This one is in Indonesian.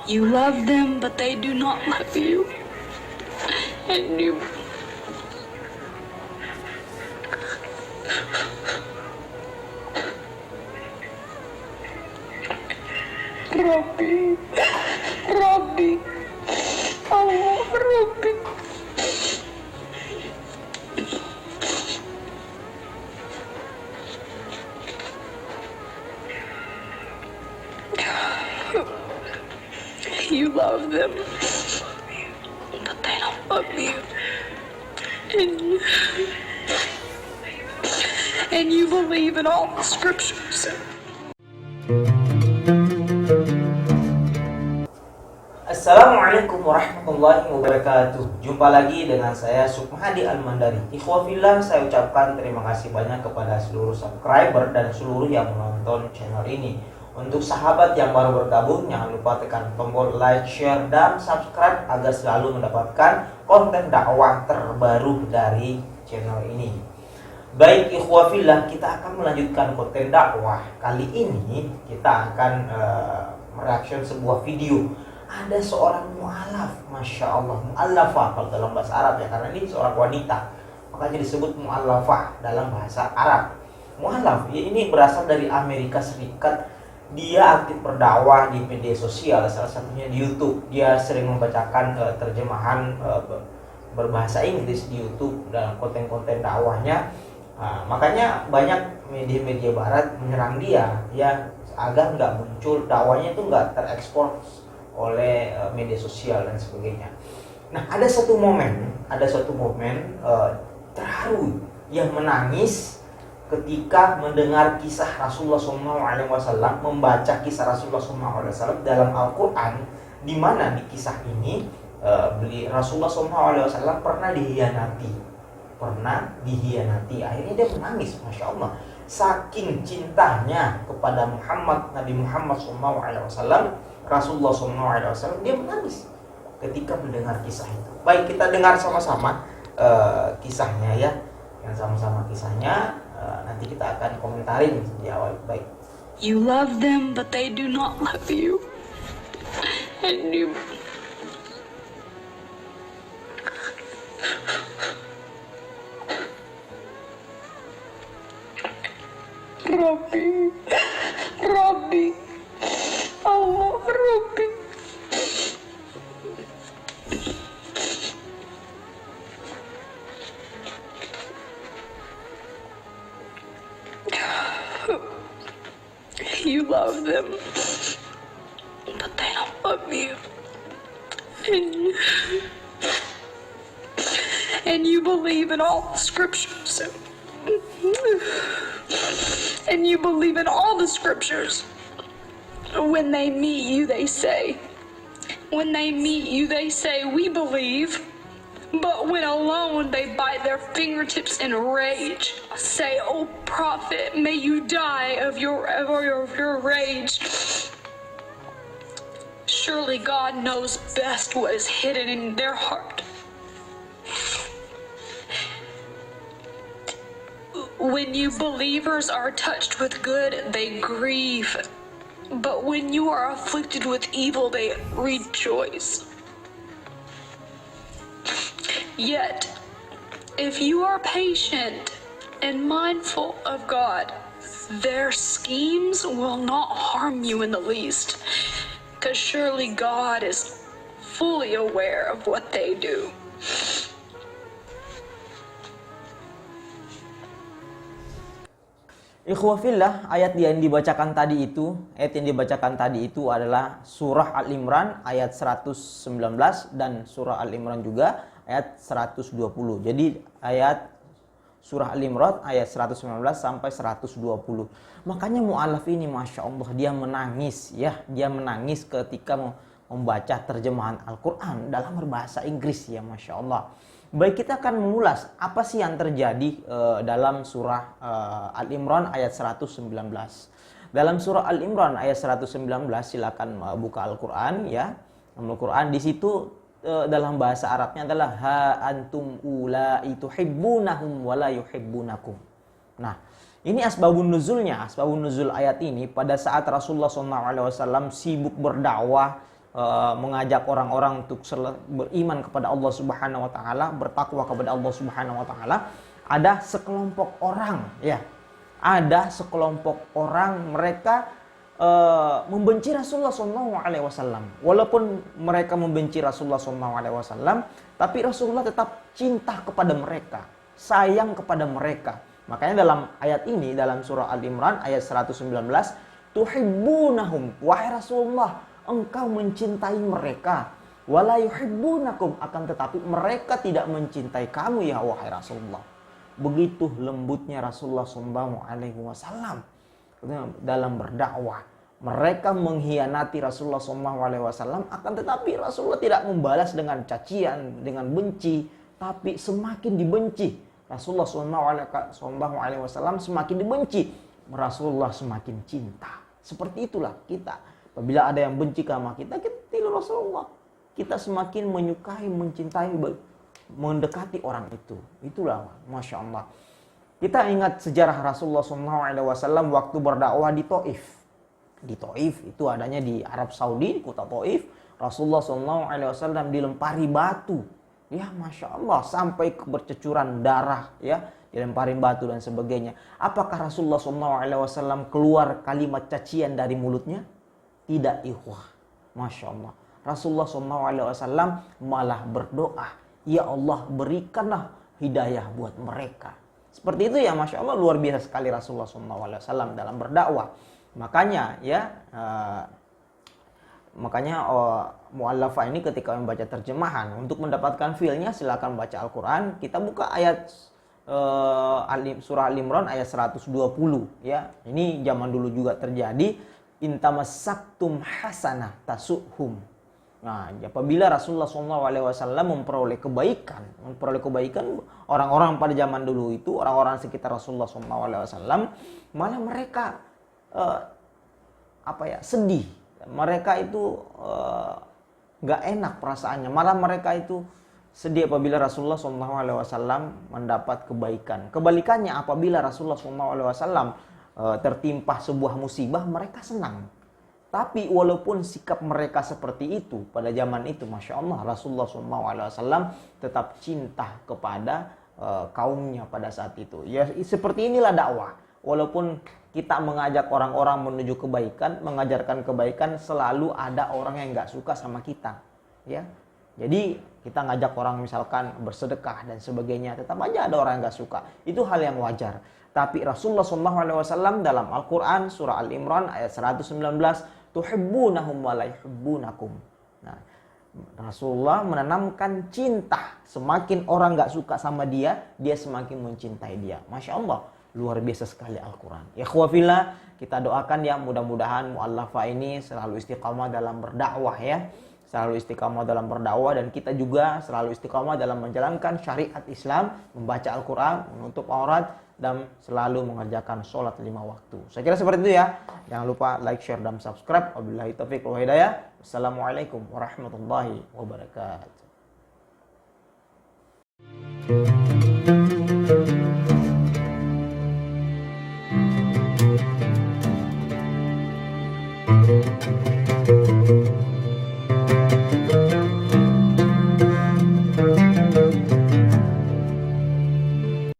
You love them, but they do not love you. And you Rabbi, Rabbi, Allah, Rabbi. You love them, but they don't love you. And you believe in all the scriptures. Assalamualaikum warahmatullahi wabarakatuh. Jumpa lagi dengan saya Sukmahadi Al-Mandari. Ikhwafillah, saya ucapkan terima kasih banyak kepada seluruh subscriber dan seluruh yang menonton channel ini. Untuk sahabat yang baru bergabung, jangan lupa tekan tombol like, share, dan subscribe agar selalu mendapatkan konten dakwah terbaru dari channel ini. Baik ikhwafillah, kita akan melanjutkan konten dakwah. Kali ini kita akan mereaction sebuah video. Ada seorang mu'alaf, Masya Allah, mu'alafah kalau dalam bahasa Arab ya, karena ini seorang wanita, makanya disebut mu'alafah dalam bahasa Arab. Mu'alaf ya, ini berasal dari Amerika Serikat. Dia aktif berdakwah di media sosial, salah satunya di YouTube. Dia sering membacakan terjemahan berbahasa Inggris di YouTube dalam konten-konten dakwahnya. Makanya banyak media-media barat menyerang dia ya, agar nggak muncul dakwahnya itu nggak terekspos oleh media sosial dan sebagainya. Nah, ada satu momen terharu yang menangis ketika mendengar kisah Rasulullah SAW, membaca kisah Rasulullah SAW dalam Al-Quran, di mana di kisah ini Rasulullah SAW pernah dihianati. Akhirnya dia menangis, Masya Allah. Saking cintanya kepada Nabi Muhammad SAW, Rasulullah SAW, dia menangis ketika mendengar kisah itu. Baik, kita dengar sama-sama kisahnya ya. Yang sama-sama kisahnya nanti kita akan komentarin di awal. Baik. You love them, but they do not love you. And you Rabbi, Rabbi, Allah, Rabbi. You love them, but they don't love you. And you believe in all the scriptures. And you believe in all the scriptures. When they meet you, they say, we believe. But when alone, they bite their fingertips in rage. Say, "O prophet, may you die of your rage. Surely God knows best what is hidden in their heart." When you believers are touched with good, they grieve. But when you are afflicted with evil, they rejoice. Yet, if you are patient and mindful of God, their schemes will not harm you in the least, because surely God is fully aware of what they do. Ikhwafillah, ayat yang dibacakan tadi itu adalah surah Al-Imran ayat 119 dan surah Al-Imran juga ayat 120. Jadi ayat surah Al-Imran ayat 119 sampai 120. Makanya mu'alaf ini, Masya Allah, dia menangis ketika membaca terjemahan Al-Quran dalam berbahasa Inggris ya, Masya Allah. Baik, kita akan mengulas apa sih yang terjadi dalam surah Al-Imran ayat 119. Dalam surah Al-Imran ayat 119, silakan buka Al-Quran ya. Al-Quran di situ dalam bahasa Arabnya adalah ha antum ulai tuhibbunahum wa la yuhibbunakum. Nah, ini asbabun nuzulnya. Asbabun nuzul ayat ini pada saat Rasulullah SAW sibuk berdakwah mengajak orang-orang untuk beriman kepada Allah Subhanahu wa taala, bertakwa kepada Allah Subhanahu wa taala, ada sekelompok orang ya. Ada sekelompok orang mereka membenci Rasulullah SAW. Walaupun mereka membenci Rasulullah SAW, tapi Rasulullah tetap cinta kepada mereka, sayang kepada mereka. Makanya dalam ayat ini, dalam surah Al-Imran ayat 119, tuhibbunahum, wahai Rasulullah, engkau mencintai mereka, wala yuhibbunakum, akan tetapi mereka tidak mencintai kamu ya wahai Rasulullah. Begitu lembutnya Rasulullah SAW dalam berdakwah. Mereka mengkhianati Rasulullah SAW, akan tetapi Rasulullah tidak membalas dengan cacian, dengan benci, tapi semakin dibenci. Rasulullah SAW semakin dibenci, Rasulullah semakin cinta. Seperti itulah kita. Apabila ada yang benci sama kita, kita tiru Rasulullah. Kita semakin menyukai, mencintai, mendekati orang itu. Itulah, Masya Allah. Kita ingat sejarah Rasulullah SAW waktu berdakwah di Taif. Di Taif itu adanya di Arab Saudi, di kota Taif. Rasulullah SAW dilempari batu. Ya, Masya Allah, sampai bercecuran darah, ya, dilemparin batu dan sebagainya. Apakah Rasulullah SAW keluar kalimat cacian dari mulutnya? Tidak, ikhwah. Masya Allah. Rasulullah SAW malah berdoa, ya Allah, berikanlah hidayah buat mereka. Seperti itu ya, Masya Allah, luar biasa sekali Rasulullah SAW dalam berdakwah. Makanya ya, mu'allafah ini ketika membaca terjemahan, untuk mendapatkan feel-nya silakan baca Al-Quran. Kita buka ayat surah Al-Imran ayat 120 ya. Ini zaman dulu juga terjadi. Intamasaktum hasanah tasuhum. Nah, apabila Rasulullah SAW memperoleh kebaikan, orang-orang pada zaman dulu itu, orang-orang sekitar Rasulullah SAW, malah mereka sedih. Mereka itu nggak enak perasaannya. Malah mereka itu sedih apabila Rasulullah SAW mendapat kebaikan. Kebalikannya, apabila Rasulullah SAW tertimpa sebuah musibah, mereka senang. Tapi walaupun sikap mereka seperti itu pada zaman itu, Masya Allah, Rasulullah SAW tetap cinta kepada kaumnya pada saat itu. Ya, seperti inilah dakwah. Walaupun kita mengajak orang-orang menuju kebaikan, mengajarkan kebaikan, selalu ada orang yang nggak suka sama kita. Ya, jadi kita ngajak orang misalkan bersedekah dan sebagainya, tetap aja ada orang yang nggak suka. Itu hal yang wajar. Tapi Rasulullah SAW dalam Al-Quran surah Al-Imran ayat 119, tuhibbunahum wa la yuhibbunakum. Nah, Rasulullah menanamkan cinta. Semakin orang gak suka sama dia, dia semakin mencintai dia. Masya Allah, luar biasa sekali Al-Quran. Ya khawafillah, kita doakan ya, mudah-mudahan mu'allafah ini selalu istiqamah dalam berdakwah ya. Selalu istiqamah dalam berdakwah, dan kita juga selalu istiqamah dalam menjalankan syariat Islam, membaca Al-Quran, menutup aurat, dan selalu mengerjakan sholat 5 waktu. Saya kira seperti itu ya. Jangan lupa like, share, dan subscribe. Wabillahi taufiq wal hidayah. Wassalamualaikum warahmatullahi wabarakatuh.